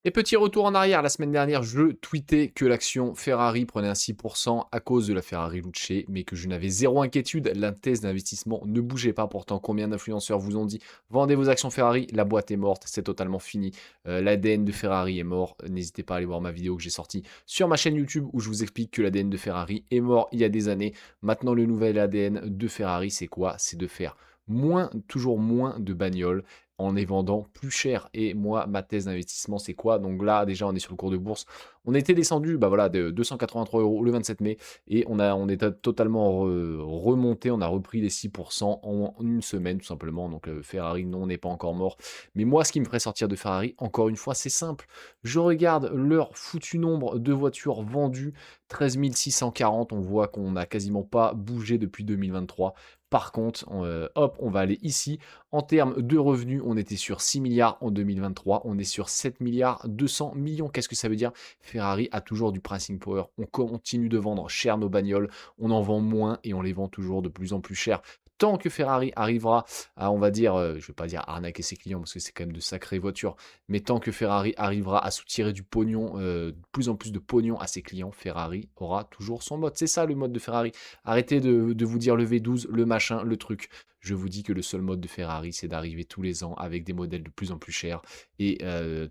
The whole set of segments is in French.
Et petit retour en arrière, la semaine dernière, je tweetais que l'action Ferrari prenait un 6% à cause de la Ferrari Luce, mais que je n'avais zéro inquiétude, la thèse d'investissement ne bougeait pas. Pourtant, combien d'influenceurs vous ont dit vendez vos actions Ferrari, la boîte est morte, c'est totalement fini. L'ADN de Ferrari est mort. N'hésitez pas à aller voir ma vidéo que j'ai sortie sur ma chaîne YouTube où je vous explique que l'ADN de Ferrari est mort il y a des années. Maintenant, le nouvel ADN de Ferrari, c'est quoi? C'est de faire moins, toujours moins de bagnoles en les vendant plus cher. Et moi, ma thèse d'investissement, c'est quoi? Donc là, déjà, on est sur le cours de bourse. On était descendu, bah voilà, de 283 € le 27 mai et on est totalement remonté. On a repris les 6% en une semaine, tout simplement. Donc Ferrari, non, n'est pas encore mort. Mais moi, ce qui me ferait sortir de Ferrari, encore une fois, c'est simple. Je regarde leur foutu nombre de voitures vendues, 13 640. On voit qu'on n'a quasiment pas bougé depuis 2023. Par contre, hop, on va aller ici. En termes de revenus, on était sur 6 milliards en 2023. On est sur 7 milliards 200 millions. Qu'est-ce que ça veut dire? Ferrari a toujours du pricing power. On continue de vendre cher nos bagnoles. On en vend moins et on les vend toujours de plus en plus cher. Tant que Ferrari arrivera à, on va dire, je ne vais pas dire arnaquer ses clients parce que c'est quand même de sacrées voitures, mais tant que Ferrari arrivera à soutirer du pognon, de plus en plus de pognon à ses clients, Ferrari aura toujours son mode. C'est ça le mode de Ferrari. Arrêtez de vous dire le V12, le machin, le truc. Je vous dis que le seul mode de Ferrari, c'est d'arriver tous les ans avec des modèles de plus en plus chers et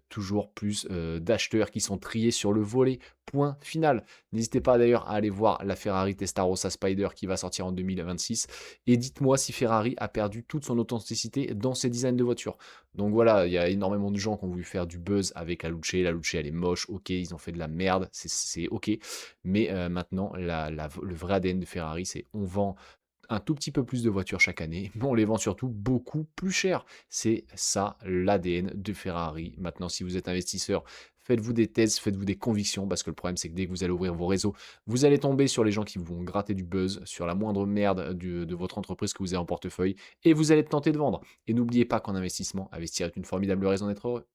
toujours plus d'acheteurs qui sont triés sur le volet. Point final. N'hésitez pas d'ailleurs à aller voir la Ferrari Testarossa Spider qui va sortir en 2026. Et dites-moi si Ferrari a perdu toute son authenticité dans ses designs de voitures. Donc voilà, il y a énormément de gens qui ont voulu faire du buzz avec la Luce. La Luce, elle est moche, ok, ils ont fait de la merde, c'est ok. Mais maintenant, le vrai ADN de Ferrari, c'est on vend un tout petit peu plus de voitures chaque année, mais on les vend surtout beaucoup plus cher. C'est ça l'ADN de Ferrari. Maintenant, si vous êtes investisseur, faites-vous des thèses, faites-vous des convictions, parce que le problème, c'est que dès que vous allez ouvrir vos réseaux, vous allez tomber sur les gens qui vont gratter du buzz, sur la moindre merde de votre entreprise que vous avez en portefeuille, et vous allez être tenté de vendre. Et n'oubliez pas qu'en investissement, investir est une formidable raison d'être heureux.